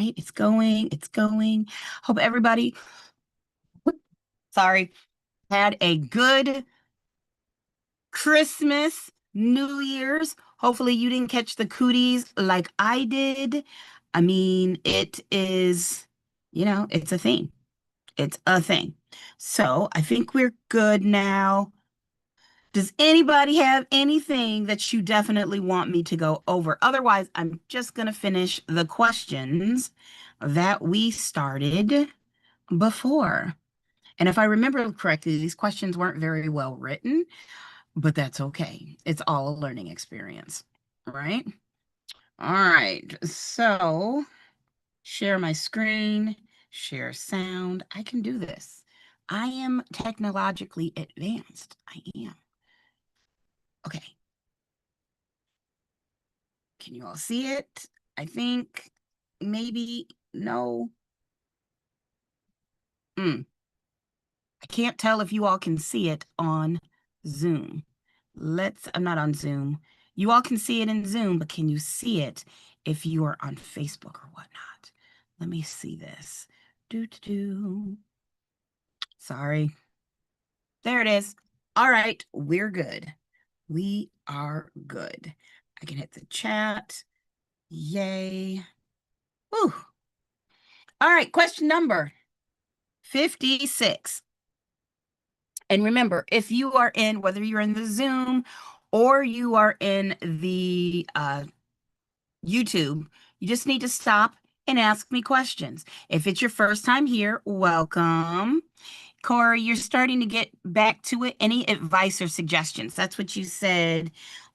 right, it's going, it's going. Hope everybody, sorry, had a good Christmas, New Year's. Hopefully you didn't catch the cooties like I did. I mean, it is, it's a thing. It's a thing. So I think we're good now. Does anybody have anything that you definitely want me to go over? Otherwise, I'm just going to finish the questions that we started before. And if I remember correctly, these questions weren't very well written, but that's okay. It's all a learning experience, right? All right. So share my screen, share sound. I can do this. I am technologically advanced. I am. Okay. Can you all see it? I think maybe no. I can't tell if you all can see it on Zoom. I'm not on Zoom. You all can see it in Zoom, but can you see it if you are on Facebook or whatnot? Let me see this. Do. Sorry. There it is. All right, we're good. We are good. I can hit the chat. Yay. Woo. All right, question number 56. And remember, if you are in, whether you're in the Zoom or you are in the YouTube, you just need to stop and ask me questions. If it's your first time here, welcome. Corey, you're starting to get back to it. Any advice or suggestions? That's what you said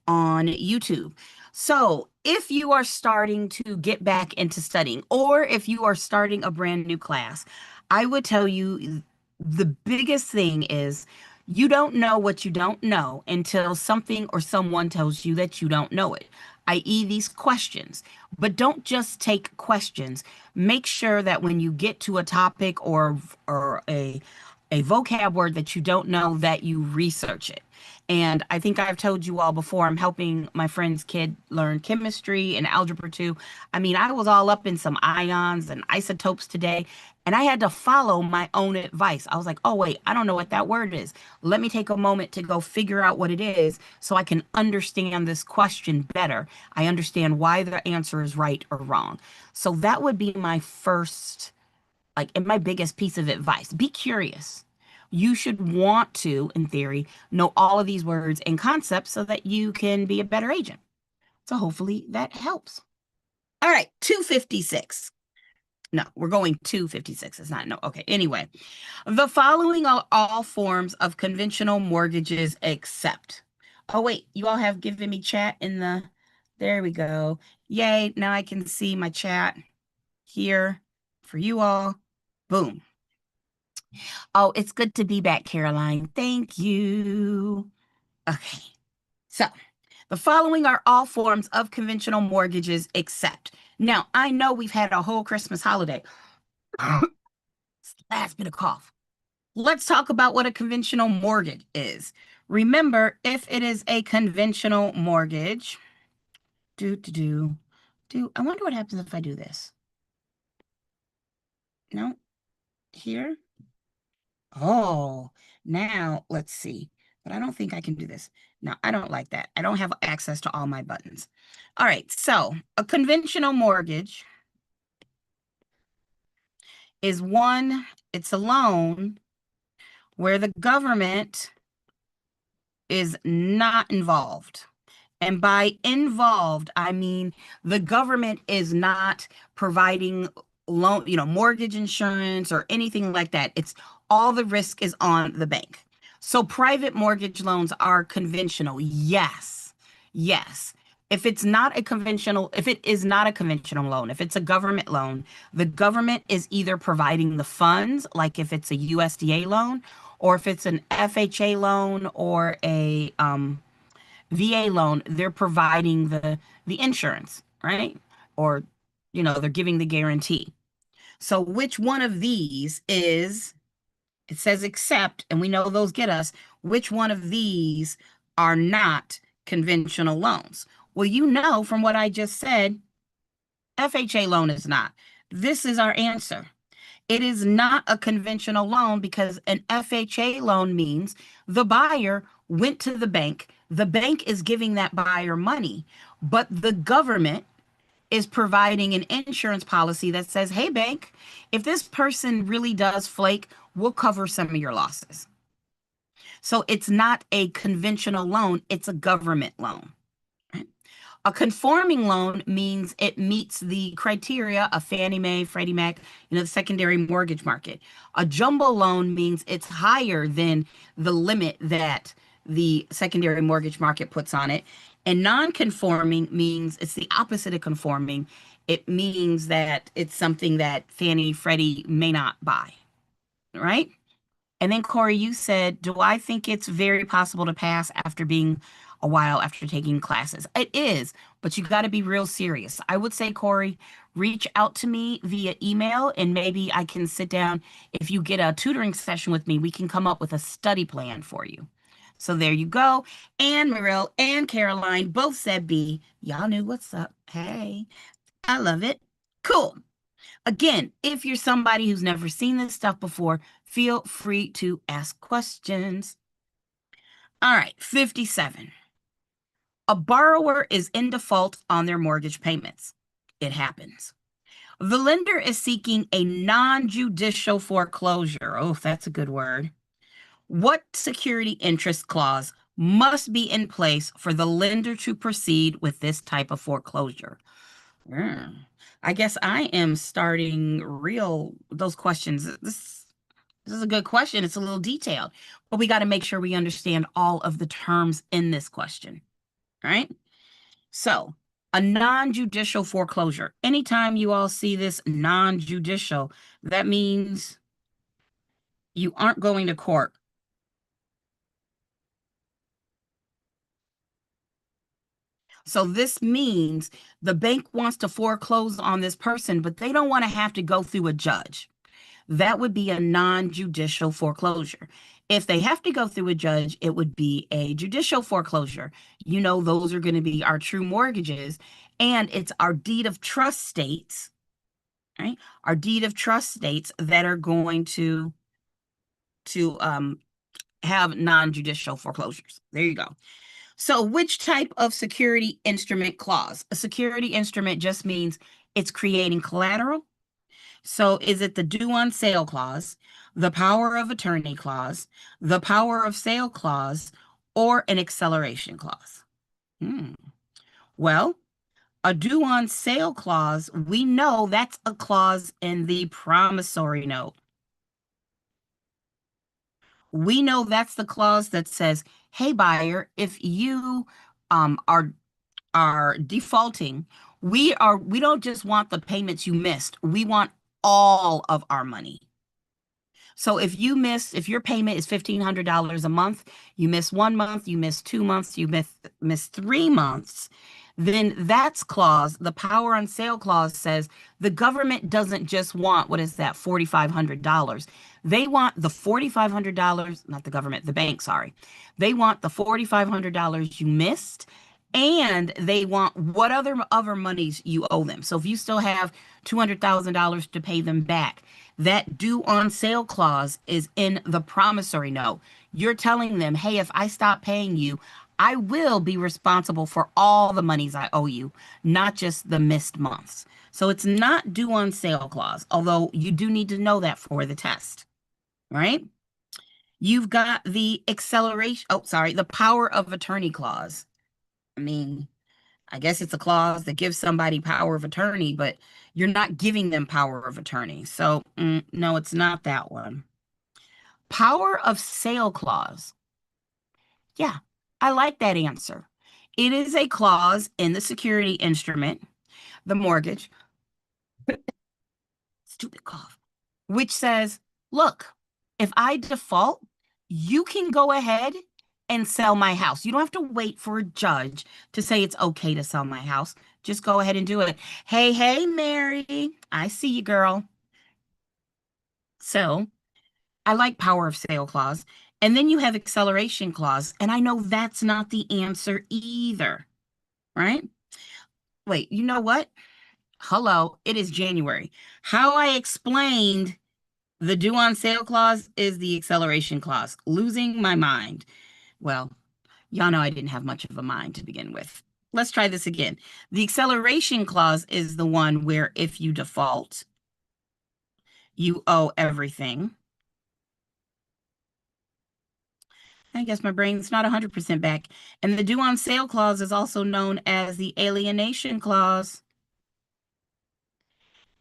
on YouTube. So if you are starting to get back into studying, or if you are starting a brand new class, I would tell you the biggest thing is you don't know what you don't know until something or someone tells you that you don't know it, i.e., these questions. But don't just take questions. Make sure that when you get to a topic or a vocab word that you don't know, that you research it. And I think I've told you all before, I'm helping my friend's kid learn chemistry and algebra 2. I mean, I was all up in some ions and isotopes today, and I had to follow my own advice. I was like, oh, wait, I don't know what that word is. Let me take a moment to go figure out what it is so I can understand this question better. I understand why the answer is right or wrong. So that would be my first, and my biggest piece of advice. Be curious. You should want to, in theory, know all of these words and concepts so that you can be a better agent. So hopefully that helps. All right, 256. No, we're going 256. It's not, no. Okay, anyway. The following are all forms of conventional mortgages except. Oh, wait, you all have given me chat in the, there we go. Yay, now I can see my chat here for you all. Boom. Oh, it's good to be back, Caroline. Thank you. Okay. So the following are all forms of conventional mortgages except. Now, I know we've had a whole Christmas holiday. Last bit of cough. Let's talk about what a conventional mortgage is. Remember, if it is a conventional mortgage, I wonder what happens if I do this. No, here. Oh, now let's see. But I don't think I can do this. No, I don't like that. I don't have access to all my buttons. All right, so a conventional mortgage is it's a loan where the government is not involved. And by involved, I mean the government is not providing loan, mortgage insurance or anything like that. It's all the risk is on the bank. So private mortgage loans are conventional. Yes. Yes. If it is not a conventional loan, if it's a government loan, the government is either providing the funds, like if it's a USDA loan, or if it's an FHA loan or a VA loan, they're providing the insurance, right? Or, they're giving the guarantee. So which one of these is, it says accept, and we know those get us, which one of these are not conventional loans? Well, from what I just said, FHA loan is not. This is our answer. It is not a conventional loan because an FHA loan means the buyer went to the bank. The bank is giving that buyer money, but the government is providing an insurance policy that says, hey, bank, if this person really does flake, we'll cover some of your losses. So it's not a conventional loan, it's a government loan. A conforming loan means it meets the criteria of Fannie Mae, Freddie Mac, the secondary mortgage market. A jumbo loan means it's higher than the limit that the secondary mortgage market puts on it. And non-conforming means it's the opposite of conforming. It means that it's something that Fannie, Freddie may not buy, right? And then Corey, you said, do I think it's very possible to pass after being a while after taking classes? It is, but you got to be real serious. I would say, Corey, reach out to me via email and maybe I can sit down. If you get a tutoring session with me, we can come up with a study plan for you. So there you go. And Maril and Caroline both said B. Y'all knew what's up. Hey, I love it. Cool. Again, if you're somebody who's never seen this stuff before, feel free to ask questions. All right, 57. A borrower is in default on their mortgage payments. It happens. The lender is seeking a non-judicial foreclosure. Oh, that's a good word. What security interest clause must be in place for the lender to proceed with this type of foreclosure? I guess I am starting those questions. This is a good question. It's a little detailed, but we got to make sure we understand all of the terms in this question, right? So, a non-judicial foreclosure. Anytime you all see this non-judicial, that means you aren't going to court. So this means the bank wants to foreclose on this person, but they don't want to have to go through a judge. That would be a non-judicial foreclosure. If they have to go through a judge, it would be a judicial foreclosure. Those are going to be our true mortgages, and it's our deed of trust states, right? Our deed of trust states that are going to have non-judicial foreclosures. There you go. So which type of security instrument clause? A security instrument just means it's creating collateral. So is it the due on sale clause, the power of attorney clause, the power of sale clause, or an acceleration clause? Well, a due on sale clause, we know that's a clause in the promissory note. We know that's the clause that says, hey, buyer, if you are defaulting, we don't just want the payments you missed. We want all of our money. So if your payment is $1,500 a month, you miss 1 month, you miss 2 months, you miss 3 months, then that's clause, the power on sale clause says the government doesn't just want, what is that, $4,500. They want the $4,500, not the government, the bank, sorry. They want the $4,500 you missed, and they want what other monies you owe them. So if you still have $200,000 to pay them back, that due on sale clause is in the promissory note. You're telling them, hey, if I stop paying you, I will be responsible for all the monies I owe you, not just the missed months. So it's not due on sale clause, although you do need to know that for the test, right? You've got the the power of attorney clause. I guess it's a clause that gives somebody power of attorney, but you're not giving them power of attorney. So no, it's not that one. Power of sale clause. Yeah, I like that answer. It is a clause in the security instrument, the mortgage, stupid cough, which says, look, if I default, you can go ahead and sell my house. You don't have to wait for a judge to say it's okay to sell my house. Just go ahead and do it. Hey, Mary, I see you, girl. So I like power of sale clause. And then you have acceleration clause. And I know that's not the answer either, right? Wait, you know what? Hello, it is January. How I explained the due on sale clause is the acceleration clause. Losing my mind. Well, y'all know I didn't have much of a mind to begin with. Let's try this again. The acceleration clause is the one where if you default, you owe everything. I guess my brain's not 100% back. And the due on sale clause is also known as the alienation clause.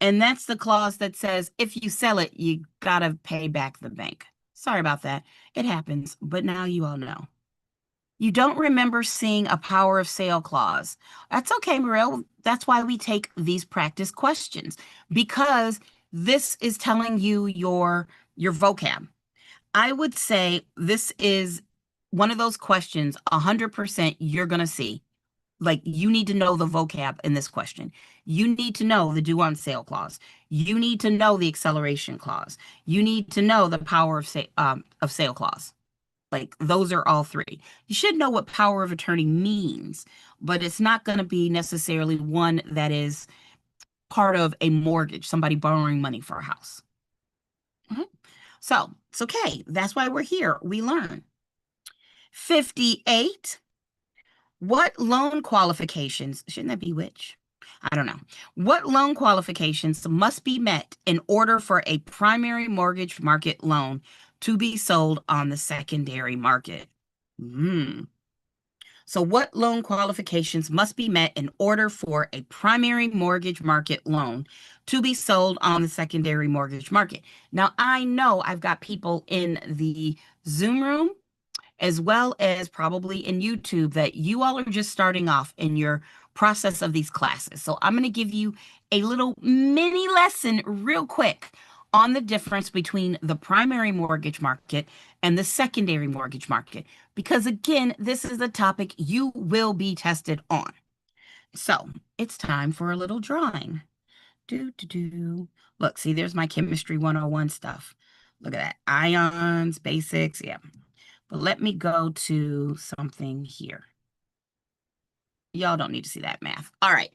And that's the clause that says if you sell it, you gotta pay back the bank. Sorry about that. It happens, but now you all know. You don't remember seeing a power of sale clause. That's okay, Mariel. That's why we take these practice questions, because this is telling you your vocab. I would say this is one of those questions 100% you're going to see. Like, you need to know the vocab in this question. You need to know the due on sale clause. You need to know the acceleration clause. You need to know the power of sale clause. Like, those are all three. You should know what power of attorney means, but it's not going to be necessarily one that is part of a mortgage, somebody borrowing money for a house. So it's okay. That's why we're here. We learn. 58. What loan qualifications, shouldn't that be which? I don't know. What loan qualifications must be met in order for a primary mortgage market loan to be sold on the secondary market? So what loan qualifications must be met in order for a primary mortgage market loan to be sold on the secondary mortgage market? Now, I know I've got people in the Zoom room as well as probably in YouTube that you all are just starting off in your process of these classes. So I'm going to give you a little mini lesson real quick on the difference between the primary mortgage market and the secondary mortgage market. Because again, this is a topic you will be tested on. So it's time for a little drawing. Look, see, there's my chemistry 101 stuff. Look at that. Ions, basics. Yeah. But let me go to something here. Y'all don't need to see that math. All right.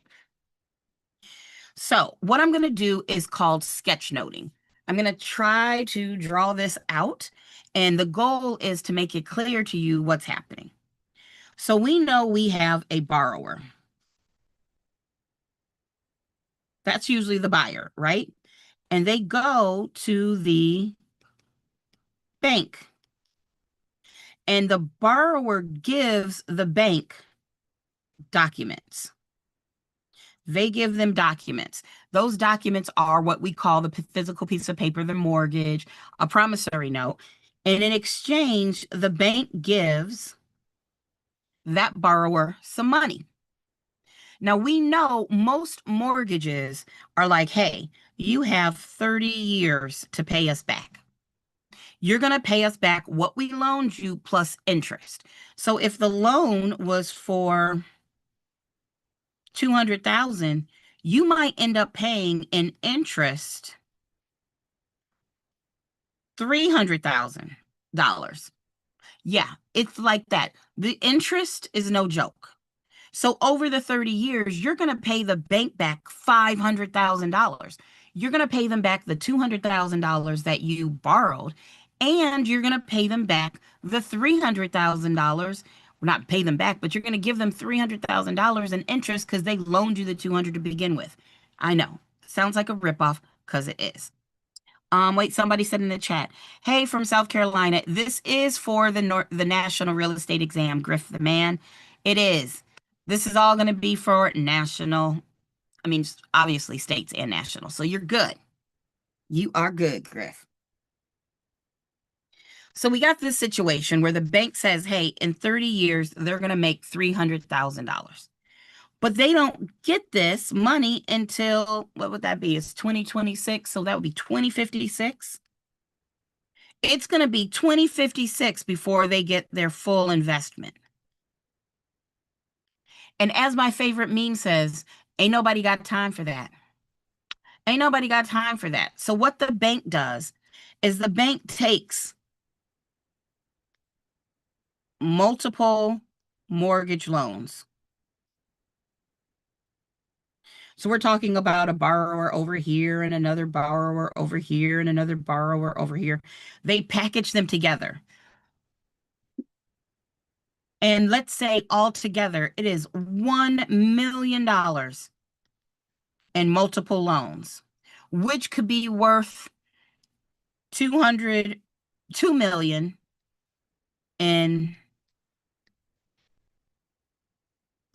So what I'm going to do is called sketchnoting. I'm going to try to draw this out, and the goal is to make it clear to you what's happening. So we know we have a borrower. That's usually the buyer, right? And they go to the bank, and the borrower gives the bank documents. They give them documents. Those documents are what we call the physical piece of paper, the mortgage, a promissory note. And in exchange, the bank gives that borrower some money. Now, we know most mortgages are like, hey, you have 30 years to pay us back. You're going to pay us back what we loaned you plus interest. So if the loan was for 200,000, you might end up paying in interest $300,000. Yeah, it's like that. The interest is no joke. So over the 30 years, you're going to pay the bank back $500,000. You're going to pay them back the $200,000 that you borrowed, and you're going to pay them back the $300,000. Not pay them back, but you're going to give them $300,000 in interest because they loaned you the 200 to begin with. I know. Sounds like a ripoff because it is. Wait, somebody said in the chat, hey, from South Carolina, this is for the national real estate exam, Griff the man. It is. This is all going to be for national, I mean, obviously states and national. So you're good. You are good, Griff. So we got this situation where the bank says, hey, in 30 years, they're going to make $300,000. But they don't get this money until, what would that be? It's 2026. So that would be 2056. It's going to be 2056 before they get their full investment. And as my favorite meme says, ain't nobody got time for that. Ain't nobody got time for that. So what the bank does is the bank takes multiple mortgage loans. So we're talking about a borrower over here and another borrower over here and another borrower over here. They package them together. And let's say altogether it is $1 million in multiple loans, which could be worth 2 million in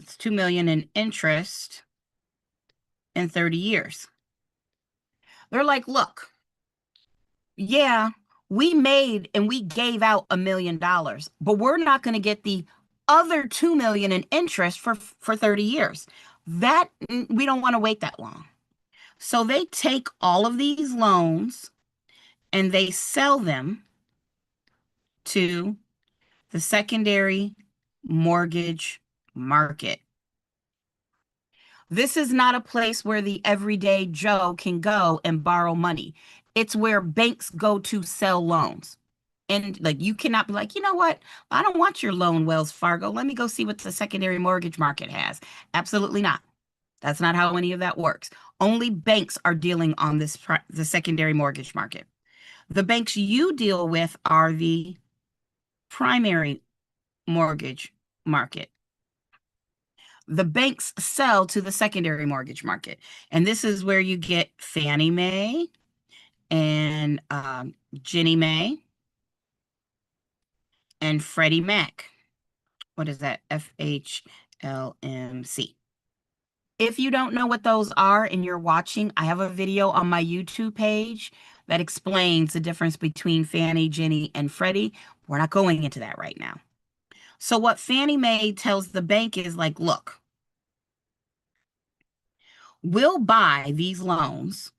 it's 2 million in interest in 30 years. They're like, look, yeah, we made and we gave out $1 million, but we're not going to get the other 2 million in interest for 30 years. That we don't want to wait that long. So they take all of these loans and they sell them to the secondary mortgage market. This is not a place where the everyday Joe can go and borrow money. It's where banks go to sell loans. And like you cannot be like, you know what? I don't want your loan, Wells Fargo. Let me go see what the secondary mortgage market has. Absolutely not. That's not how any of that works. Only banks are dealing on the secondary mortgage market. The banks you deal with are the primary mortgage market. The banks sell to the secondary mortgage market. And this is where you get Fannie Mae and Ginnie Mae and Freddie Mac. What is that? FHLMC. If you don't know what those are and you're watching, I have a video on my YouTube page that explains the difference between Fannie, Ginnie, and Freddie. We're not going into that right now. So what Fannie Mae tells the bank is like, look, we'll buy these loans.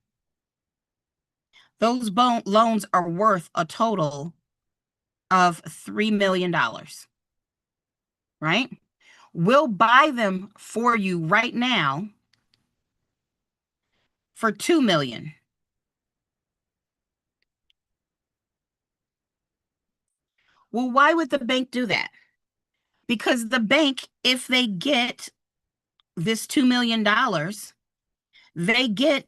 Those loans are worth a total of $3 million, right? We'll buy them for you right now for $2 million. Well, why would the bank do that? Because the bank, if they get this $2 million, they get,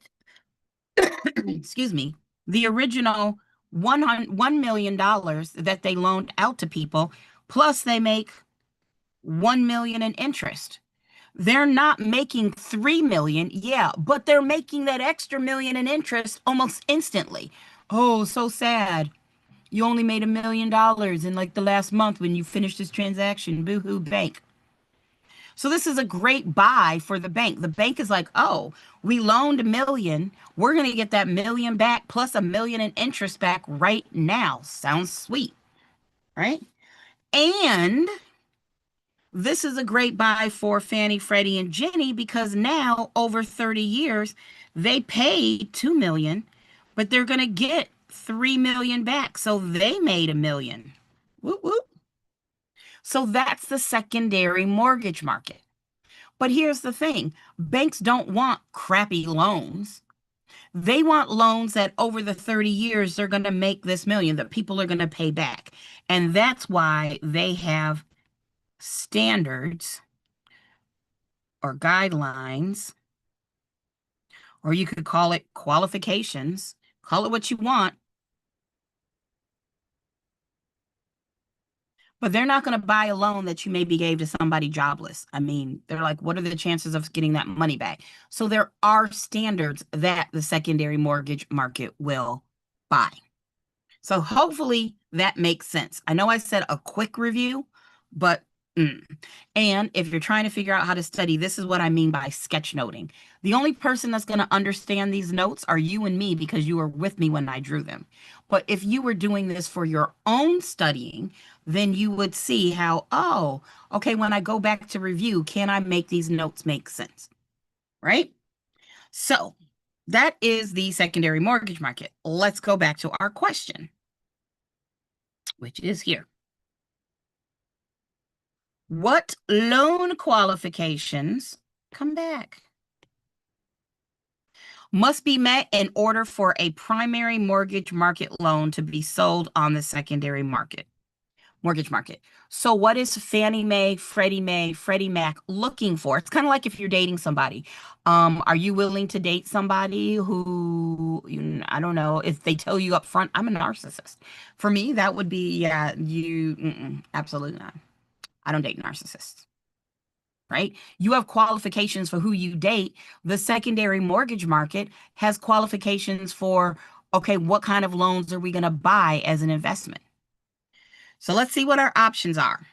excuse me, the original $1 million that they loaned out to people, plus they make 1 million in interest. They're not making 3 million, yeah, but they're making that extra million in interest almost instantly. Oh, so sad. You only made $1 million in like the last month when you finished this transaction. Boo-hoo, bank. So this is a great buy for the bank. The bank is like, oh, we loaned $1 million. We're going to get that million back plus $1 million in interest back right now. Sounds sweet, right? And this is a great buy for Fannie, Freddie, and Ginnie because now over 30 years, they paid 2 million, but they're going to get 3 million back. So they made $1 million. Whoop, whoop. So that's the secondary mortgage market. But here's the thing, banks don't want crappy loans. They want loans that over the 30 years, they're going to make this million that people are going to pay back. And that's why they have standards or guidelines, or you could call it qualifications, call it what you want. But they're not going to buy a loan that you maybe gave to somebody jobless. I mean, they're like, what are the chances of getting that money back? So there are standards that the secondary mortgage market will buy. So hopefully that makes sense. I know I said a quick review, but and if you're trying to figure out how to study, this is what I mean by sketchnoting. The only person that's going to understand these notes are you and me because you were with me when I drew them. But if you were doing this for your own studying, then you would see how, oh, okay, when I go back to review, can I make these notes make sense? Right? So that is the secondary mortgage market. Let's go back to our question, which is here. What loan qualifications, come back, must be met in order for a primary mortgage market loan to be sold on the secondary market? mortgage market. So what is Fannie Mae, Freddie Mac looking for? It's kind of like if you're dating somebody. Are you willing to date somebody who, I don't know, if they tell you up front, I'm a narcissist. For me, that would be, yeah, absolutely not. I don't date narcissists, right? You have qualifications for who you date. The secondary mortgage market has qualifications for, okay, what kind of loans are we going to buy as an investment? So let's see what our options are.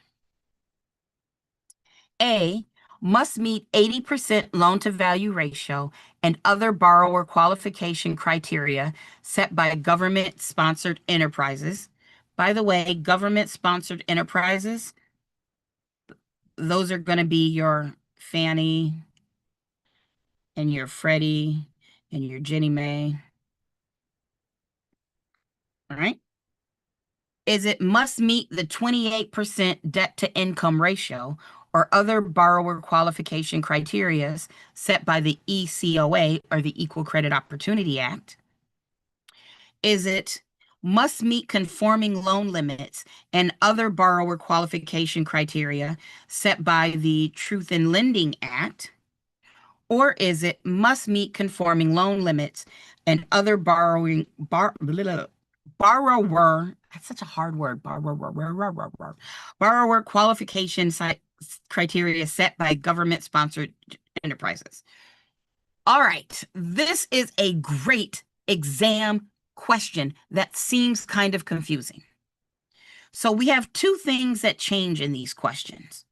A, must meet 80% loan to value ratio and other borrower qualification criteria set by government sponsored enterprises. By the way, government sponsored enterprises, those are going to be your Fannie and your Freddie and your Ginnie Mae. All right. Is it must meet the 28% debt to income ratio or other borrower qualification criteria set by the ECOA or the Equal Credit Opportunity Act? Is it must meet conforming loan limits and other borrower qualification criteria set by the Truth in Lending Act? Or is it must meet conforming loan limits and other borrower, that's such a hard word, borrower qualification criteria set by government sponsored enterprises? All right, this is a great exam question that seems kind of confusing. So we have two things that change in these questions.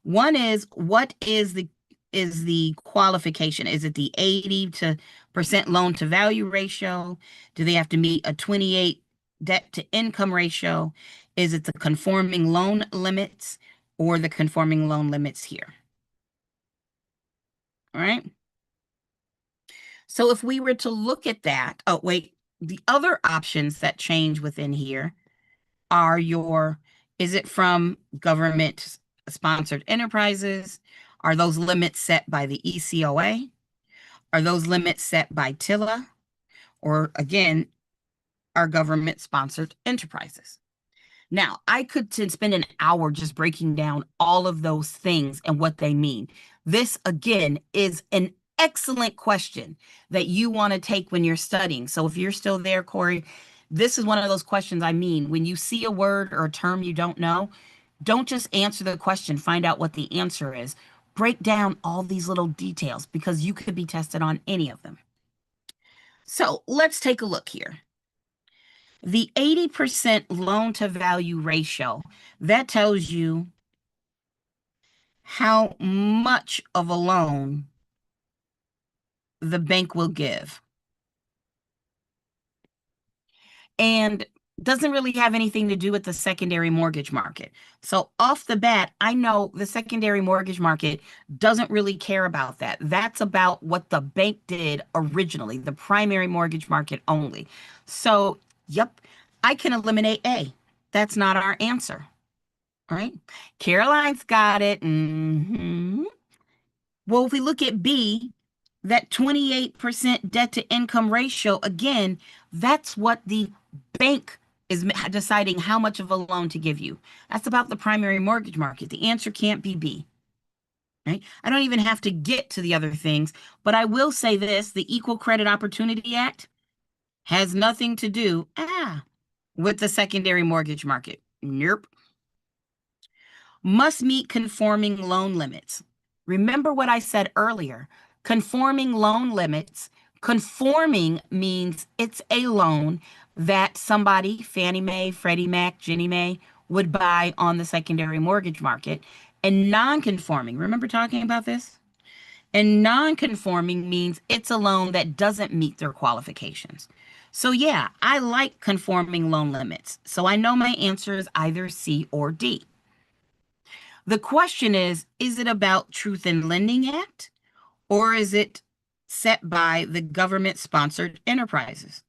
One is, what is the qualification? Is it the 80% loan to value ratio? Do they have to meet a 28 debt to income ratio? Is it the conforming loan limits or the conforming loan limits here? All right. So if we were to look at that, oh, wait, the other options that change within here are is it from government sponsored enterprises? Are those limits set by the ECOA? Are those limits set by TILA? Or again, are government sponsored enterprises? Now, I could spend an hour just breaking down all of those things and what they mean. This, again, is an excellent question that you want to take when you're studying. So if you're still there, Corey, this is one of those questions I mean. When you see a word or a term you don't know, don't just answer the question, find out what the answer is. Break down all these little details because you could be tested on any of them. So let's take a look here. The 80% loan to value ratio, that tells you how much of a loan the bank will give. And doesn't really have anything to do with the secondary mortgage market. So off the bat, I know the secondary mortgage market doesn't really care about that. That's about what the bank did originally, the primary mortgage market only. So, yep, I can eliminate A. That's not our answer. All right. Caroline's got it. Well, if we look at B, that 28% debt to income ratio, again, that's what the bank is deciding how much of a loan to give you. That's about the primary mortgage market. The answer can't be B. Right? I don't even have to get to the other things, but I will say this, the Equal Credit Opportunity Act has nothing to do with the secondary mortgage market. Nope. Must meet conforming loan limits. Remember what I said earlier. Conforming loan limits, conforming means it's a loan that somebody, Fannie Mae, Freddie Mac, Ginnie Mae, would buy on the secondary mortgage market. And non-conforming, remember talking about this? And non-conforming means it's a loan that doesn't meet their qualifications. So yeah, I like conforming loan limits. So I know my answer is either C or D. The question is it about Truth in Lending Act or is it set by the government-sponsored enterprises?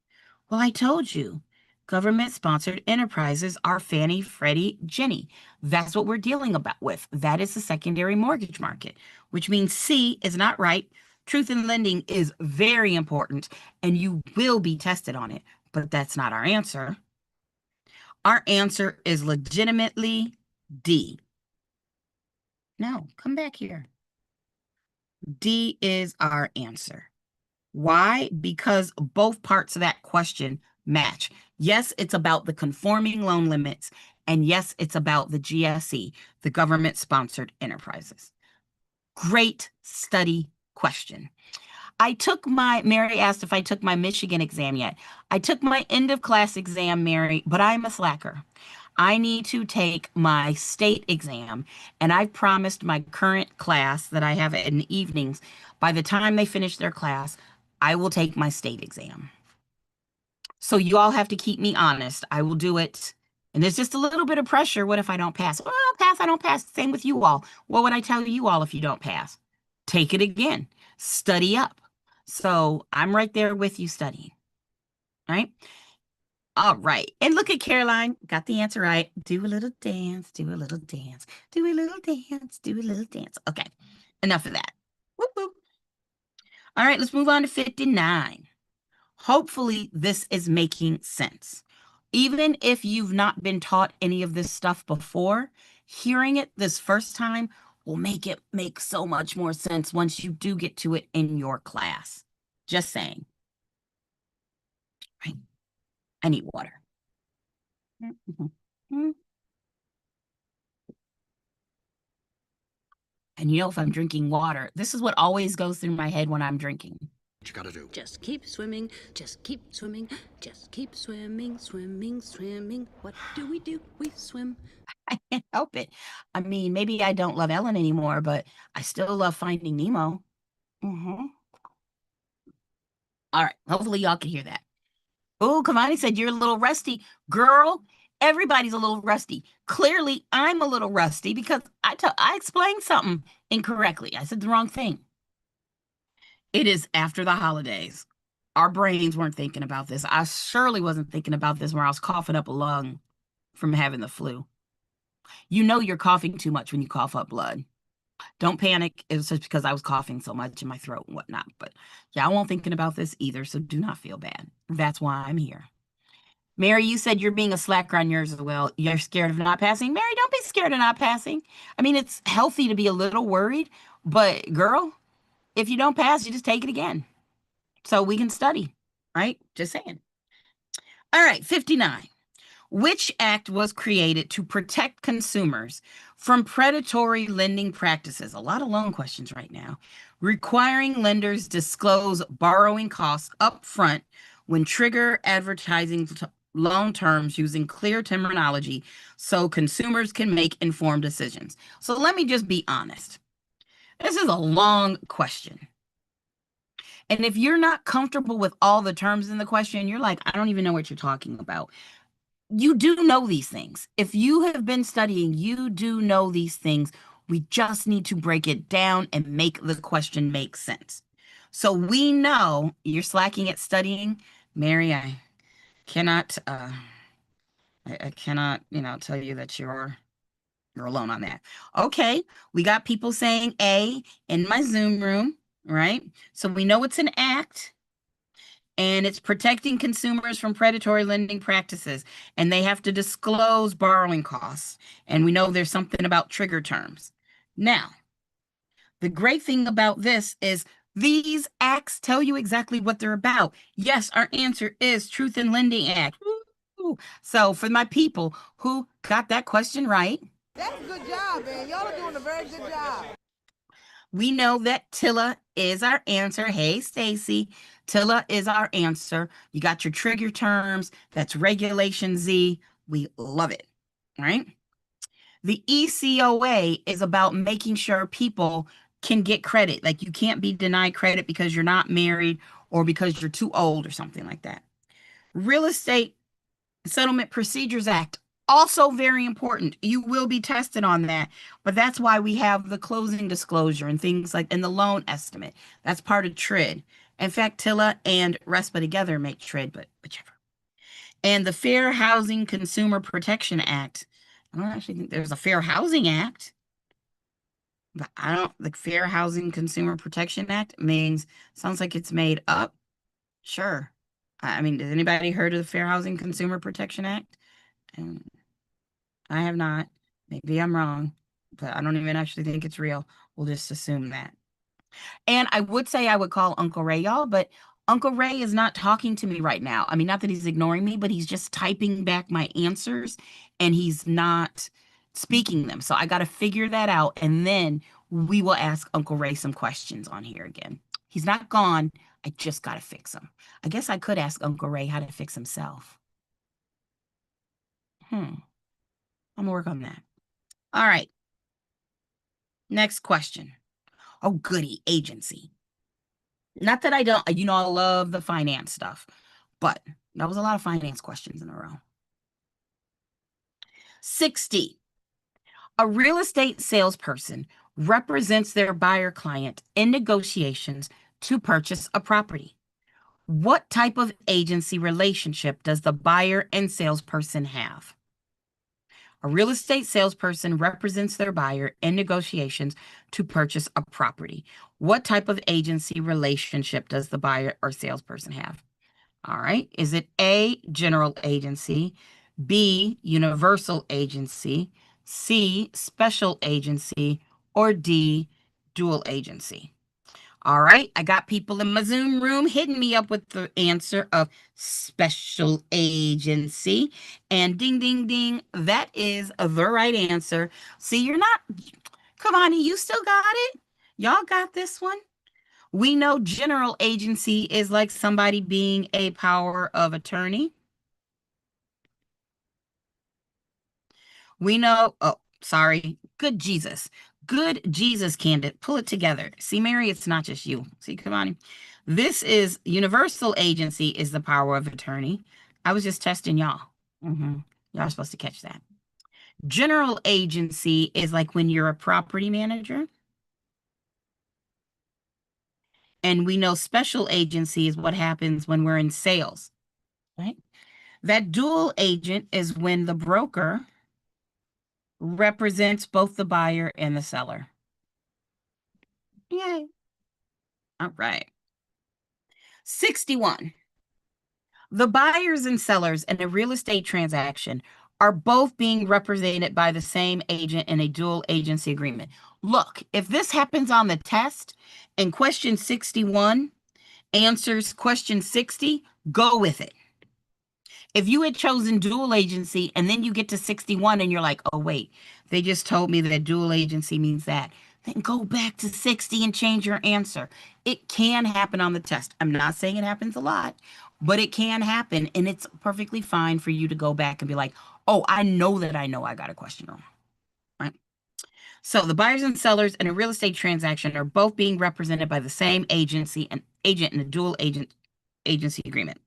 Well, I told you, government-sponsored enterprises are Fannie, Freddie, Ginnie. That's what we're dealing with. That is the secondary mortgage market, which means C is not right. Truth in Lending is very important, and you will be tested on it, but that's not our answer. Our answer is legitimately D. No, come back here. D is our answer. Why? Because both parts of that question match. Yes, it's about the conforming loan limits, and yes, it's about the GSE, the government-sponsored enterprises. Great study question. Mary asked if I took my Michigan exam yet. I took my end of class exam, Mary, but I'm a slacker. I need to take my state exam, and I've promised my current class that I have in the evenings, by the time they finish their class, I will take my state exam. So you all have to keep me honest. I will do it. And there's just a little bit of pressure. What if I don't pass? Well, I don't pass. I don't pass. Same with you all. What would I tell you all if you don't pass? Take it again. Study up. So I'm right there with you studying. Right? All right. And look at Caroline. Got the answer right. Do a little dance. Do a little dance. Do a little dance. Do a little dance. Okay. Enough of that. Whoop, whoop. All right. Let's move on to 59. Hopefully, this is making sense. Even if you've not been taught any of this stuff before, hearing it this first time will make it make so much more sense once you do get to it in your class. Just saying. Right? I need water. And you know, if I'm drinking water, this is what always goes through my head when I'm drinking. What you gotta do? Just keep swimming, just keep swimming, just keep swimming, swimming, swimming. What do? We swim. I can't help it. I mean, maybe I don't love Ellen anymore, but I still love Finding Nemo. All right. Hopefully y'all can hear that. Oh, Kamani said you're a little rusty. Girl, everybody's a little rusty. Clearly, I'm a little rusty because I explained something incorrectly. I said the wrong thing. It is after the holidays. Our brains weren't thinking about this. I surely wasn't thinking about this when I was coughing up a lung from having the flu. You know you're coughing too much when you cough up blood. Don't panic. It was just because I was coughing so much in my throat and whatnot. But yeah, I won't thinking about this either, so do not feel bad. That's why I'm here. Mary, you said you're being a slacker on yours as well. You're scared of not passing. Mary, don't be scared of not passing. I mean, it's healthy to be a little worried, but girl, if you don't pass, you just take it again. So we can study, right? Just saying. All right, 59. Which act was created to protect consumers from predatory lending practices? A lot of loan questions right now. Requiring lenders disclose borrowing costs up front when trigger advertising loan terms using clear terminology so consumers can make informed decisions. So let me just be honest. This is a long question. And if you're not comfortable with all the terms in the question, you're like, I don't even know what you're talking about. You do know these things. If you have been studying, you do know these things. We just need to break it down and make the question make sense. So we know you're slacking at studying. Mary, I cannot I cannot, tell you that you're alone on that. Okay, we got people saying A in my Zoom room, right? So we know it's an act and it's protecting consumers from predatory lending practices, and they have to disclose borrowing costs. And we know there's something about trigger terms. Now, the great thing about this is these acts tell you exactly what they're about. Yes, our answer is Truth in Lending Act. Woo! So for my people who got that question right, that's a good job, man. Y'all are doing a very good job. We know that TILA is our answer. Hey, Stacy, TILA is our answer. You got your trigger terms. That's Regulation Z. We love it, right? The ECOA is about making sure people can get credit. Like you can't be denied credit because you're not married or because you're too old or something like that. Real Estate Settlement Procedures Act, also very important. You will be tested on that, but that's why we have the closing disclosure and things like, and the loan estimate. That's part of TRID. In fact, TILA and RESPA together make TRID, but whichever. And the Fair Housing Consumer Protection Act. I don't actually think there's a Fair Housing Act, but the Fair Housing Consumer Protection Act sounds like it's made up. Sure. I mean, has anybody heard of the Fair Housing Consumer Protection Act? And I have not. Maybe I'm wrong, but I don't even actually think it's real. We'll just assume that. And I would say I would call Uncle Ray, y'all, but Uncle Ray is not talking to me right now. I mean, not that he's ignoring me, but he's just typing back my answers and he's not speaking them. So I got to figure that out. And then we will ask Uncle Ray some questions on here again. He's not gone. I just got to fix him. I guess I could ask Uncle Ray how to fix himself. I'm going to work on that. All right. Next question. Oh, goody, agency. Not that I don't, I love the finance stuff, but that was a lot of finance questions in a row. 60. A real estate salesperson represents their buyer client in negotiations to purchase a property. What type of agency relationship does the buyer and salesperson have? A real estate salesperson represents their buyer in negotiations to purchase a property. What type of agency relationship does the buyer or salesperson have? All right. Is it A, general agency, B, universal agency, C, special agency, or D, dual agency? All right, I got people in my Zoom room hitting me up with the answer of special agency. And ding, ding, ding, that is the right answer. See, you're not, Cavani, you still got it. Y'all got this one. We know general agency is like somebody being a power of attorney. We know, oh, sorry, good Jesus. Good Jesus, Candid. Pull it together. See, Mary, it's not just you. See, come on. This is universal agency is the power of attorney. I was just testing y'all. Y'all are supposed to catch that. General agency is like when you're a property manager. And we know special agency is what happens when we're in sales, right? That dual agent is when the broker represents both the buyer and the seller. Yay. All right. 61. The buyers and sellers in a real estate transaction are both being represented by the same agent in a dual agency agreement. Look, if this happens on the test and question 61 answers question 60, go with it. If you had chosen dual agency and then you get to 61 and you're like, oh, wait, they just told me that dual agency means that, then go back to 60 and change your answer. It can happen on the test. I'm not saying it happens a lot, but it can happen. And it's perfectly fine for you to go back and be like, oh, I know I got a question wrong, right? So the buyers and sellers in a real estate transaction are both being represented by the same agency and agent in a dual agency agreement.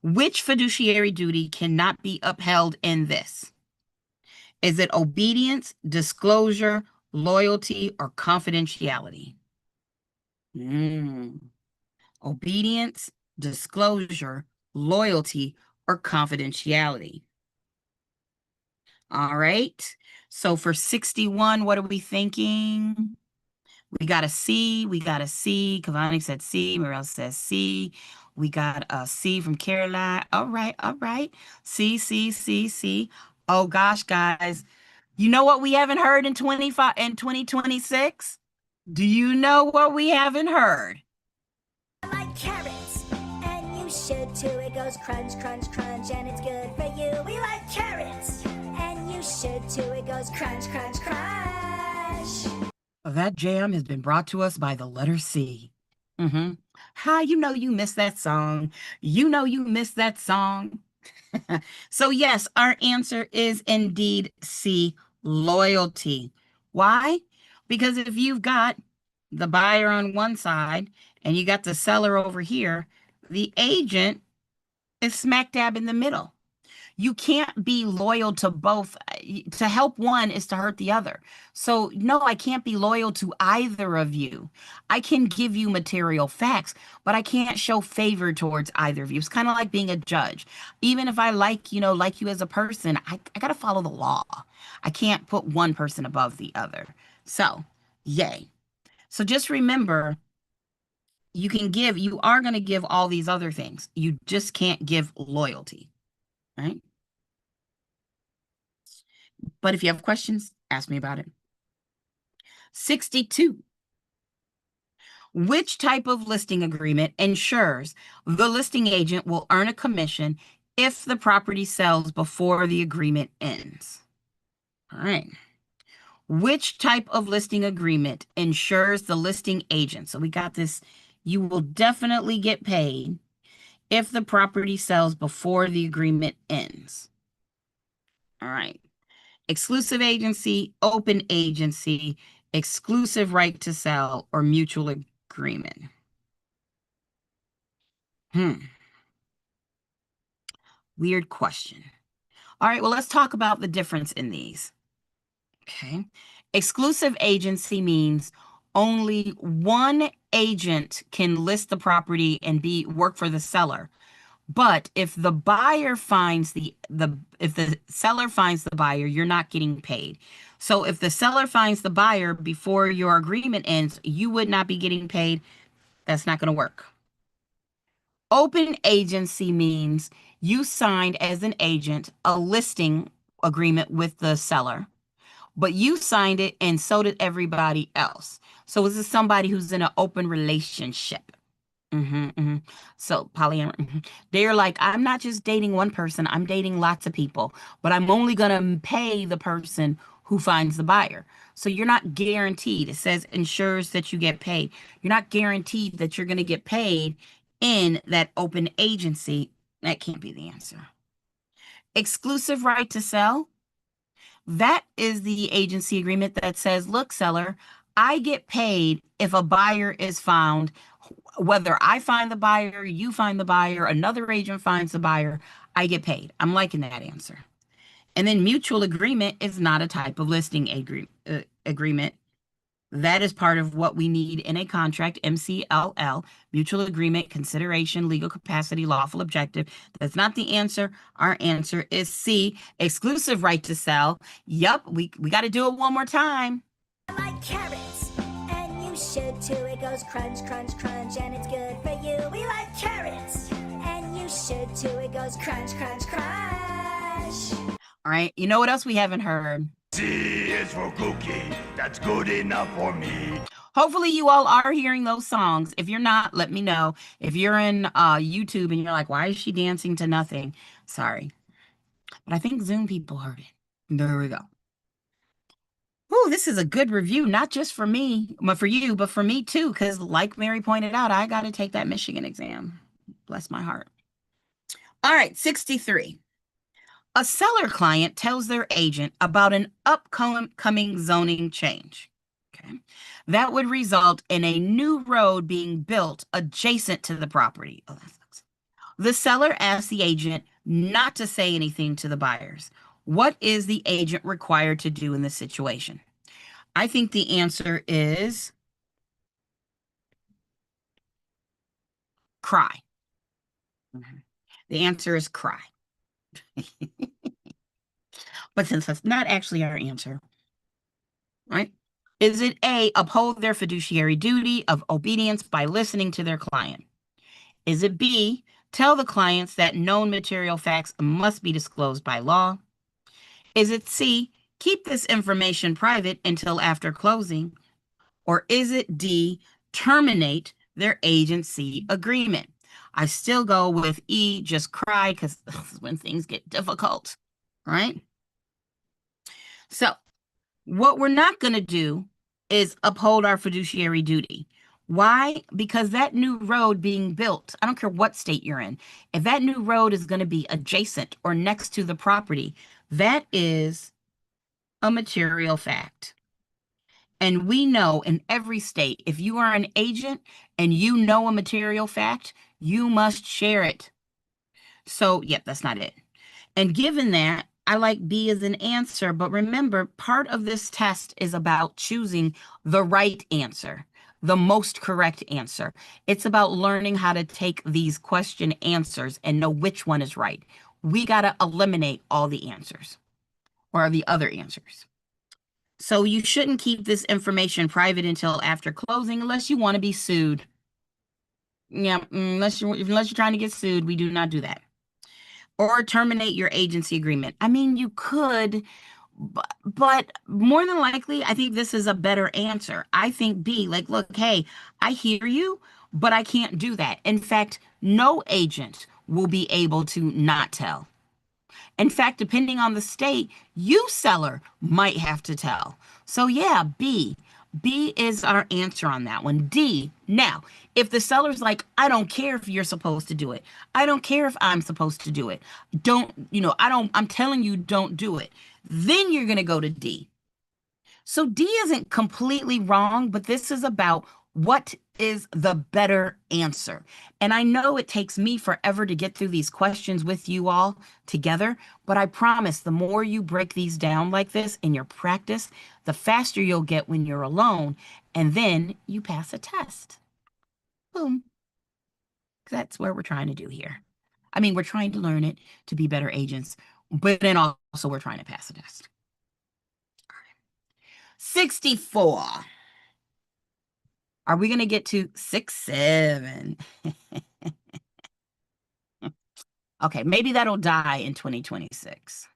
Which fiduciary duty cannot be upheld in this? Is it obedience, disclosure, loyalty, or confidentiality? Obedience, disclosure, loyalty, or confidentiality. All right. So for 61, what are we thinking? We got a C. We got a C. Cavani said C. Morel says C. We got a C from Caroline. All right. All right. C, C, C, C. Oh, gosh, guys. You know what we haven't heard in 2026? Do you know what we haven't heard? I like carrots, and you should too. It goes crunch, crunch, crunch, and it's good for you. We like carrots, and you should too. It goes crunch, crunch, crunch. That jam has been brought to us by the letter C. How you know you missed that song? You know you missed that song. So yes, our answer is indeed C, loyalty. Why? Because if you've got the buyer on one side and you got the seller over here, the agent is smack dab in the middle. You can't be loyal to both. To help one is to hurt the other. So no, I can't be loyal to either of you. I can give you material facts, but I can't show favor towards either of you. It's kind of like being a judge. Even if I like you as a person, I got to follow the law. I can't put one person above the other. So, yay. So just remember, you are going to give all these other things. You just can't give loyalty, right? But if you have questions, ask me about it. 62. Which type of listing agreement ensures the listing agent will earn a commission if the property sells before the agreement ends? All right. Which type of listing agreement ensures the listing agent? So we got this. You will definitely get paid if the property sells before the agreement ends. All right. Exclusive agency, open agency, exclusive right to sell, or mutual agreement. Weird question. All right, well, let's talk about the difference in these. Okay. Exclusive agency means only one agent can list the property and work for the seller. But if the buyer finds if the seller finds the buyer, you're not getting paid. So if the seller finds the buyer before your agreement ends, you would not be getting paid. That's not going to work. Open agency means you signed as an agent a listing agreement with the seller, but you signed it and so did everybody else. So this is somebody who's in an open relationship. So polyamory, they're like, I'm not just dating one person, I'm dating lots of people, but I'm only going to pay the person who finds the buyer. So you're not guaranteed. It says ensures that you get paid. You're not guaranteed that you're going to get paid in that open agency. That can't be the answer. Exclusive right to sell. That is the agency agreement that says, look, seller, I get paid if a buyer is found. Whether I find the buyer, you find the buyer, another agent finds the buyer, I get paid. I'm liking that answer. And then mutual agreement is not a type of listing agreement. That is part of what we need in a contract, MCLL, mutual agreement, consideration, legal capacity, lawful objective. That's not the answer. Our answer is C, exclusive right to sell. Yup, we got to do it one more time. I like carrots, and you should too. It goes crunch, crunch, crunch, and it's good for you. We like carrots, and you should too. It goes crunch, crunch, crunch. All right, you know what else we haven't heard? C is for cookie. That's good enough for me. Hopefully you all are hearing those songs. If you're not, let me know. If you're in YouTube and you're like, why is she dancing to nothing? Sorry. But I think Zoom people heard it. There we go. Ooh, this is a good review, not just for me, but for you, but for me too, because like Mary pointed out, I got to take that Michigan exam. Bless my heart. All right, 63. A seller client tells their agent about an upcoming zoning change. Okay. That would result in a new road being built adjacent to the property. Oh, that sucks. The seller asks the agent not to say anything to the buyers. What is the agent required to do in this situation? I think the answer is cry. The answer is cry. But since that's not actually our answer, right? Is it A, uphold their fiduciary duty of obedience by listening to their client? Is it B, tell the clients that known material facts must be disclosed by law? Is it C, keep this information private until after closing? Or is it D, terminate their agency agreement? I still go with E, just cry, because this is when things get difficult, right? So what we're not going to do is uphold our fiduciary duty. Why? Because that new road being built, I don't care what state you're in, if that new road is going to be adjacent or next to the property, that is a material fact. And we know in every state, if you are an agent and you know a material fact, you must share it. So, yep, that's not it. And given that, I like B as an answer, but remember, part of this test is about choosing the right answer, the most correct answer. It's about learning how to take these question answers and know which one is right. We got to eliminate all the answers or the other answers. So you shouldn't keep this information private until after closing unless you want to be sued. Yeah, unless you're trying to get sued, we do not do that. Or terminate your agency agreement. I mean, you could, But more than likely, I think this is a better answer. I think B, like, look, hey, I hear you, but I can't do that. In fact, no agent will be able to not tell. In fact, depending on the state, you seller might have to tell. So yeah, B. B is our answer on that one. D. Now, if the seller's like, I don't care if you're supposed to do it. I don't care if I'm supposed to do it. I'm telling you, don't do it. Then you're going to go to D. So D isn't completely wrong, but this is about what is the better answer. And I know it takes me forever to get through these questions with you all together, but I promise the more you break these down like this in your practice, the faster you'll get when you're alone, and then you pass a test. Boom. That's what we're trying to do here. I mean, we're trying to learn it to be better agents, but then also we're trying to pass a test. 64. Are we going to get to 6, 7? Okay, maybe that'll die in 2026.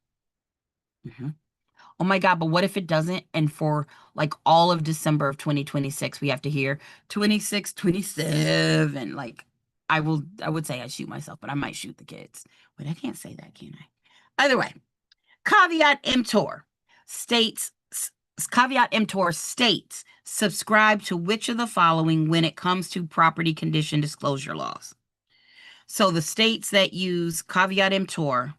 Oh my God, but what if it doesn't? And for like all of December of 2026, we have to hear 26, 27. Like, I would say I shoot myself, but I might shoot the kids. But I can't say that, can I? Either way, caveat emptor states, subscribe to which of the following when it comes to property condition disclosure laws. So the states that use caveat emptor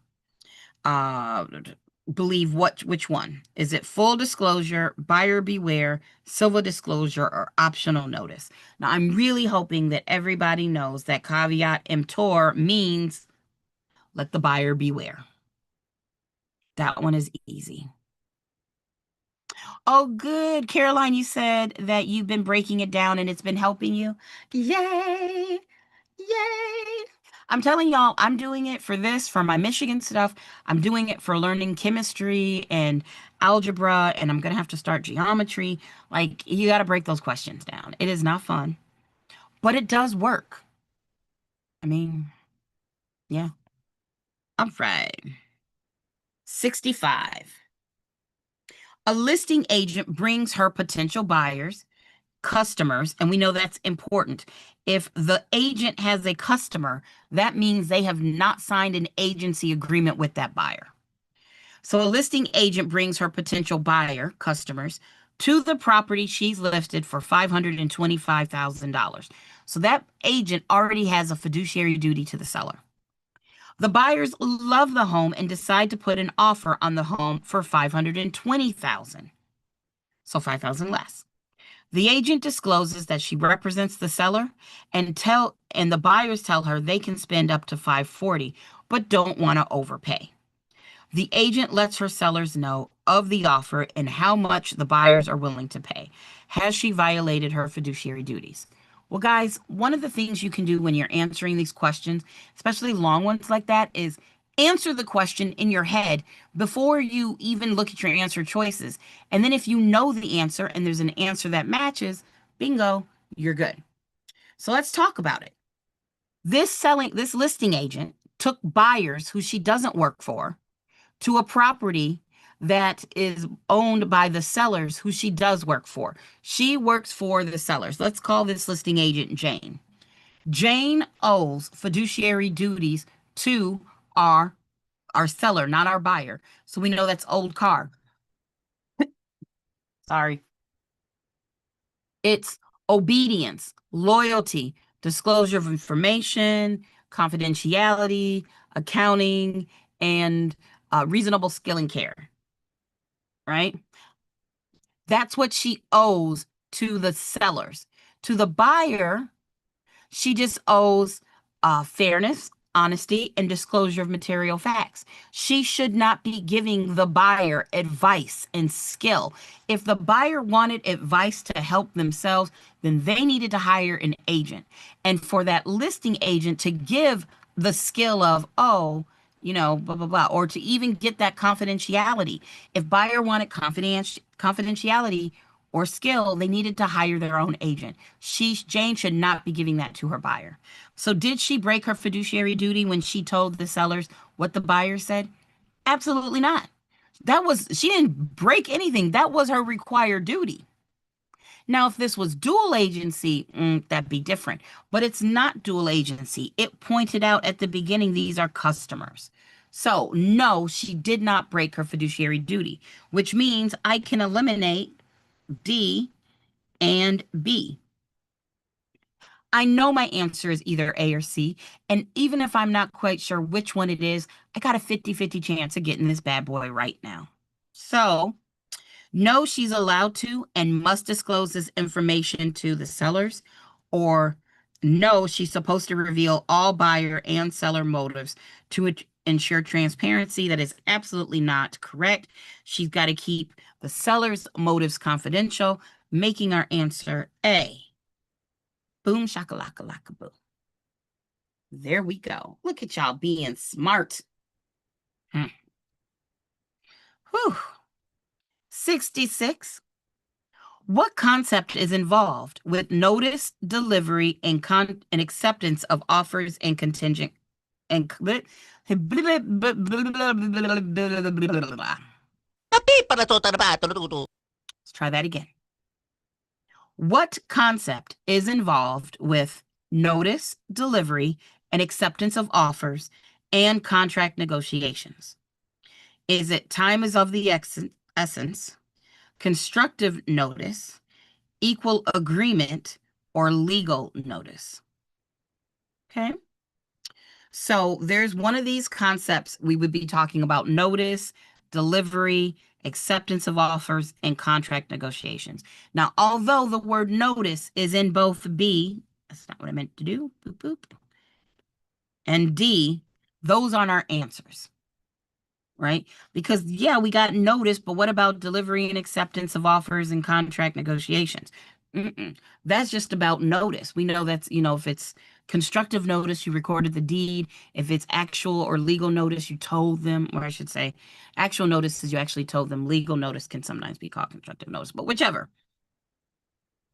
believe which one? Is it full disclosure, buyer beware, civil disclosure, or optional notice? Now, I'm really hoping that everybody knows that caveat emptor means let the buyer beware. That one is easy. Oh, good. Caroline, you said that you've been breaking it down and it's been helping you. Yay. Yay. I'm telling y'all, I'm doing it for this, for my Michigan stuff. I'm doing it for learning chemistry and algebra, and I'm going to have to start geometry. Like, you got to break those questions down. It is not fun, but it does work. I mean, yeah. All right. 65. A listing agent brings her potential buyers, customers, and we know that's important. If the agent has a customer, that means they have not signed an agency agreement with that buyer. So a listing agent brings her potential buyer, customers, to the property she's listed for $525,000. So that agent already has a fiduciary duty to the seller. The buyers love the home and decide to put an offer on the home for $520,000. So $5,000 less. The agent discloses that she represents the seller and the buyers tell her they can spend up to $540, but don't want to overpay. The agent lets her sellers know of the offer and how much the buyers are willing to pay. Has she violated her fiduciary duties? Well, guys, one of the things you can do when you're answering these questions, especially long ones like that, is answer the question in your head before you even look at your answer choices. And then if you know the answer and there's an answer that matches, bingo, you're good. So let's talk about it. This listing agent took buyers who she doesn't work for to a property that is owned by the sellers who she does work for. She works for the sellers. Let's call this listing agent Jane. Jane owes fiduciary duties to our seller, not our buyer. So we know that's old car. Sorry. It's obedience, loyalty, disclosure of information, confidentiality, accounting, and reasonable skill and care. Right? That's what she owes to the sellers. To the buyer, she just owes fairness, honesty, and disclosure of material facts. She should not be giving the buyer advice and skill. If the buyer wanted advice to help themselves, then they needed to hire an agent. And for that listing agent to give the skill of, blah, blah, blah, or to even get that confidentiality. If buyer wanted confidentiality or skill, they needed to hire their own agent. Jane should not be giving that to her buyer. So did she break her fiduciary duty when she told the sellers what the buyer said? Absolutely not. She didn't break anything. That was her required duty. Now, if this was dual agency, that'd be different. But it's not dual agency. It pointed out at the beginning, these are customers. So, no, she did not break her fiduciary duty, which means I can eliminate D and B. I know my answer is either A or C. And even if I'm not quite sure which one it is, I got a 50-50 chance of getting this bad boy right now. So, no, she's allowed to and must disclose this information to the sellers, or no, she's supposed to reveal all buyer and seller motives to ensure transparency. That is absolutely not correct. She's got to keep the seller's motives confidential, making our answer A. Boom, shakalaka laka boom. There we go. Look at y'all being smart. Whew. 66. What concept is involved with notice, delivery, and acceptance of offers and contingent and let's try that again. What concept is involved with notice, delivery, and acceptance of offers and contract negotiations? Is it time is of the essence, constructive notice, equal agreement, or legal notice? Okay. So there's one of these concepts we would be talking about: notice, delivery, acceptance of offers, and contract negotiations. Now, although the word notice is in both B, that's not what I meant to do, boop, boop, and D, those aren't our answers, right? Because, yeah, we got notice, but what about delivery and acceptance of offers and contract negotiations? That's just about notice. We know that's, if it's constructive notice, you recorded the deed. If it's actual or legal notice, you told them, or I should say, actual notice is you actually told them. Legal notice can sometimes be called constructive notice, but whichever.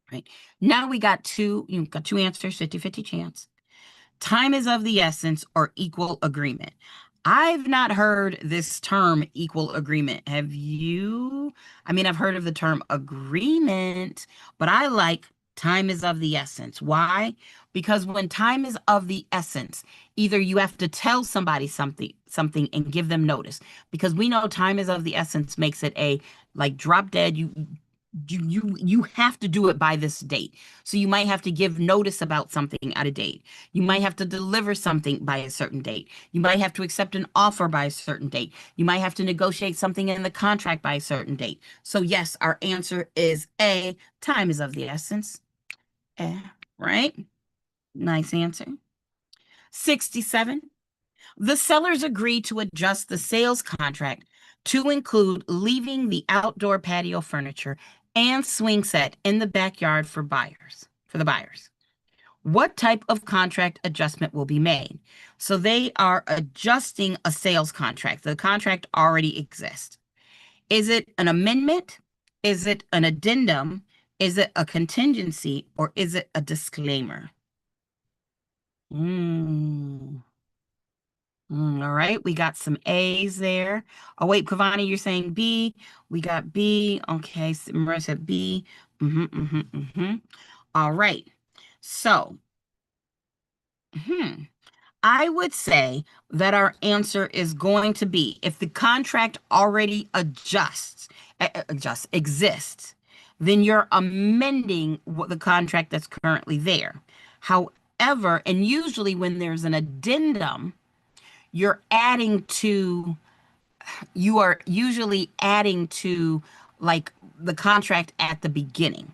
Right. Now we got two answers, 50-50 chance. Time is of the essence or equal agreement. I've not heard this term equal agreement. Have you? I mean, I've heard of the term agreement, but I like time is of the essence. Why? Because when time is of the essence, either you have to tell somebody something and give them notice, because we know time is of the essence makes it a like drop dead. You have to do it by this date. So you might have to give notice about something at a date. You might have to deliver something by a certain date. You might have to accept an offer by a certain date. You might have to negotiate something in the contract by a certain date. So yes, our answer is A, time is of the essence. Right? Nice answer. 67. The sellers agree to adjust the sales contract to include leaving the outdoor patio furniture and swing set in the backyard for the buyers. What type of contract adjustment will be made? So they are adjusting a sales contract. The contract already exists. Is it an amendment? Is it an addendum? Is it a contingency? Or is it a disclaimer? All right, we got some A's there. Oh, wait, Kavani, you're saying B. We got B. Okay, Marissa said B. All right, so I would say that our answer is going to be, if the contract already exists, then you're amending the contract that's currently there. However, and usually when there's an addendum, you are usually adding to like the contract at the beginning.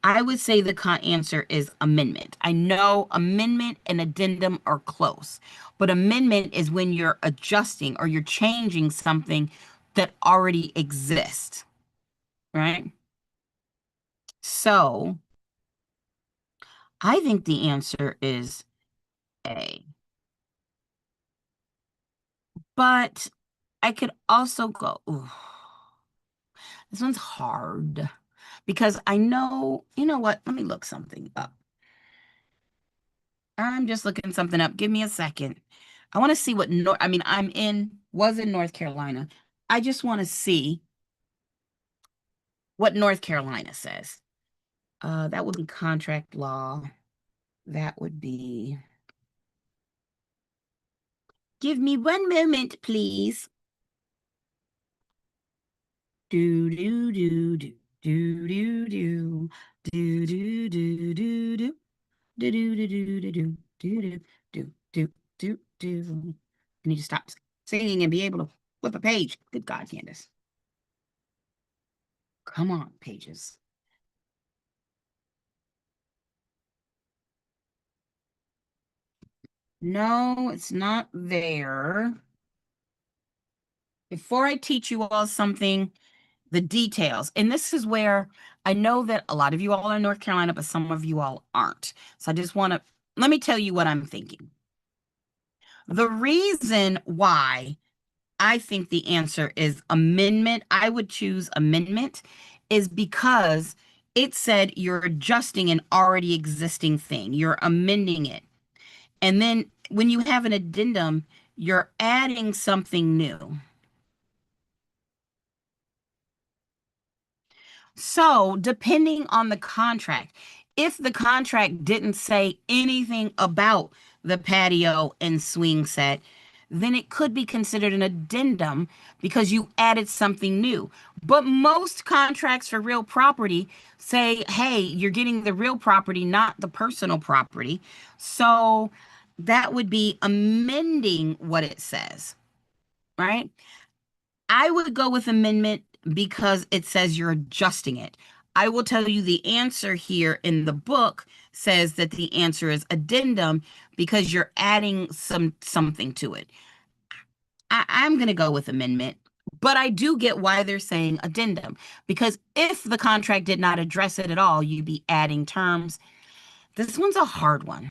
I would say the answer is amendment. I know amendment and addendum are close, but amendment is when you're adjusting or you're changing something that already exists, right? So I think the answer is A. But I could also go, ooh, this one's hard because I know, you know what? Let me look something up. I'm just looking something up. Give me a second. I want to see what, was in North Carolina. I just want to see what North Carolina says. That would be contract law. That would be. Give me one moment, please. Do do do do do do do do do do do do. Do do do do do do do do do do do. I need to stop singing and be able to flip a page. Good God, Candace. Come on, pages. No, it's not there. Before I teach you all something, the details, and this is where I know that a lot of you all are in North Carolina, but some of you all aren't. So I just want to, let me tell you what I'm thinking. The reason why I think the answer is amendment, I would choose amendment, is because it said you're adjusting an already existing thing, you're amending it. And then when you have an addendum, you're adding something new. So, depending on the contract, if the contract didn't say anything about the patio and swing set, then it could be considered an addendum because you added something new. But most contracts for real property say, hey, you're getting the real property, not the personal property. So that would be amending what it says, right? I would go with amendment because it says you're adjusting it. I will tell you the answer here in the book says that the answer is addendum because you're adding something to it. I'm going to go with amendment, but I do get why they're saying addendum, because if the contract did not address it at all, you'd be adding terms. This one's a hard one.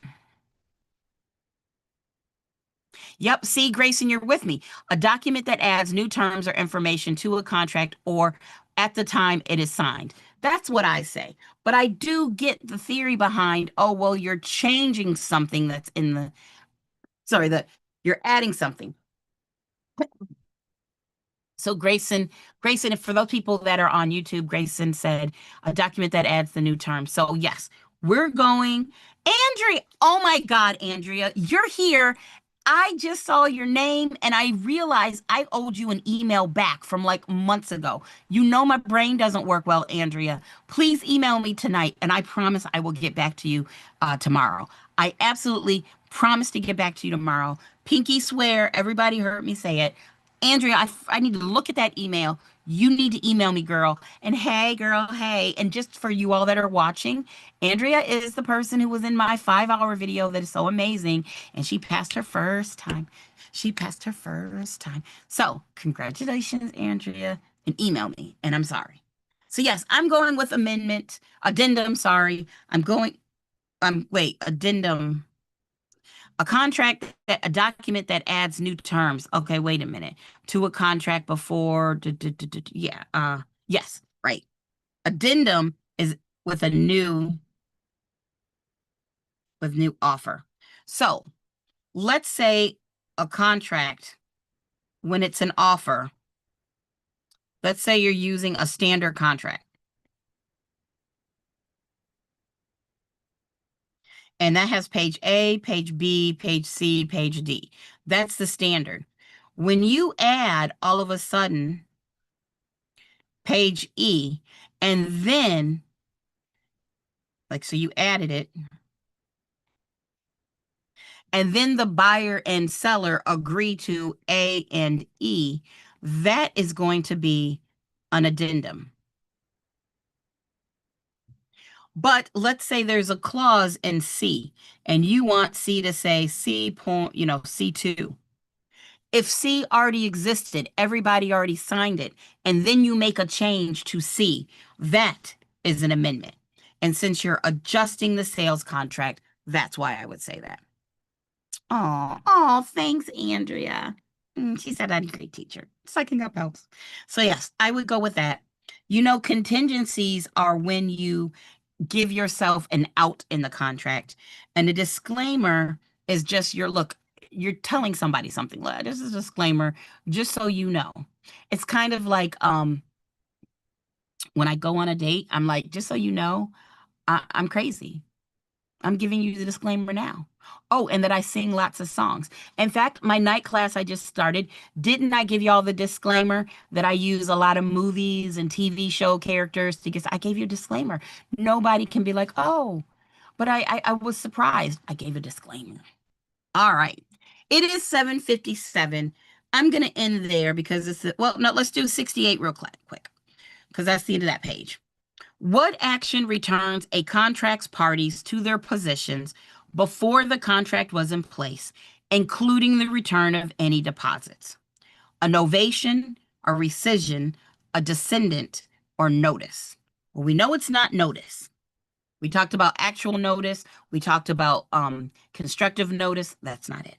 Yep. See, Grayson, you're with me. A document that adds new terms or information to a contract or at the time it is signed. That's what I say. But I do get the theory behind, oh, well, you're changing something that's in the, sorry, you're adding something. So Grayson, if for those people that are on YouTube, Grayson said a document that adds the new term. So yes, we're going. Andrea, oh my God, Andrea, you're here. I just saw your name and I realized I owed you an email back from like months ago. You know my brain doesn't work well, Andrea. Please email me tonight and I promise I will get back to you tomorrow. I absolutely promise to get back to you tomorrow. Pinky swear, everybody heard me say it. Andrea, I need to look at that email. You need to email me, girl. And hey, girl, hey. And just for you all that are watching, Andrea is the person who was in my 5-hour video that is so amazing. And she passed her first time. She passed her first time. So congratulations, Andrea. And email me. And I'm sorry. So yes, I'm going with amendment. Addendum, sorry. Addendum. A contract, a document that adds new terms. Okay, wait a minute. To a contract before, yes, right. Addendum is with new offer. So let's say a contract, when it's an offer, let's say you're using a standard contract. And that has page A, page B, page C, page D. That's the standard. When you add all of a sudden page E, and then, so you added it, and then the buyer and seller agree to A and E, that is going to be an addendum. But let's say there's a clause in C and you want C to say C2. If C already existed, everybody already signed it, and then you make a change to C, that is an amendment. And since you're adjusting the sales contract, that's why I would say that. Oh, thanks, Andrea. She said I'm a great teacher. Psyching up helps. So yes, I would go with that. Contingencies are when you give yourself an out in the contract. And a disclaimer is just look, you're telling somebody something. Like, this is a disclaimer, just so you know. It's kind of like when I go on a date, I'm like, just so you know, I'm crazy. I'm giving you the disclaimer now. Oh, and that I sing lots of songs. In fact, my night class I just started, didn't I give you all the disclaimer that I use a lot of movies and TV show characters to get, I gave you a disclaimer. Nobody can be like, oh, but I was surprised. I gave a disclaimer. All right. It is 7:57. I'm going to end there because it's, well, no, let's do 68 real quick because that's the end of that page. What action returns a contract's parties to their positions before the contract was in place, including the return of any deposits? A novation, a rescission, a descendant, or notice? Well, we know it's not notice. We talked about actual notice. We talked about constructive notice. That's not it.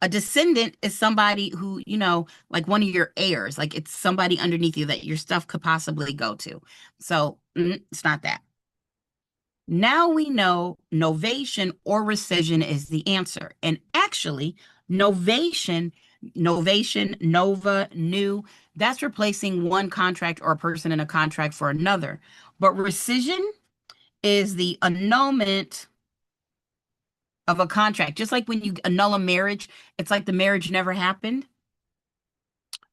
A descendant is somebody who, you know, like one of your heirs, like it's somebody underneath you that your stuff could possibly go to. So it's not that. Now we know novation or rescission is the answer. And actually, novation, nova, new, that's replacing one contract or a person in a contract for another. But rescission is the annulment of a contract. Just like when you annul a marriage, it's like the marriage never happened.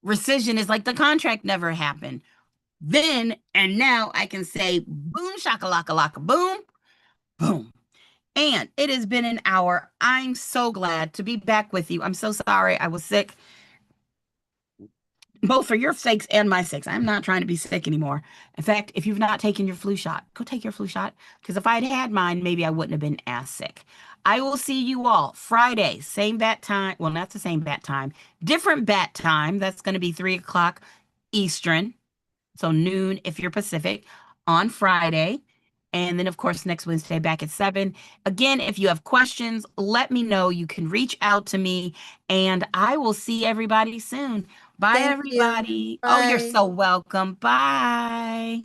Rescission is like the contract never happened. Then and now I can say boom, shakalaka laka boom, boom. And it has been an hour. I'm so glad to be back with you. I'm so sorry I was sick, both for your sakes and my sakes. I'm not trying to be sick anymore. In fact, if you've not taken your flu shot, go take your flu shot. Because if I had had mine, maybe I wouldn't have been as sick. I will see you all Friday, same bat time. Well, not the same bat time, different bat time. That's going to be 3 o'clock Eastern. So noon if you're Pacific on Friday. And then, of course, next Wednesday back at 7. Again, if you have questions, let me know. You can reach out to me and I will see everybody soon. Bye, Thank you. everybody. Oh, you're Bye. so welcome. Bye.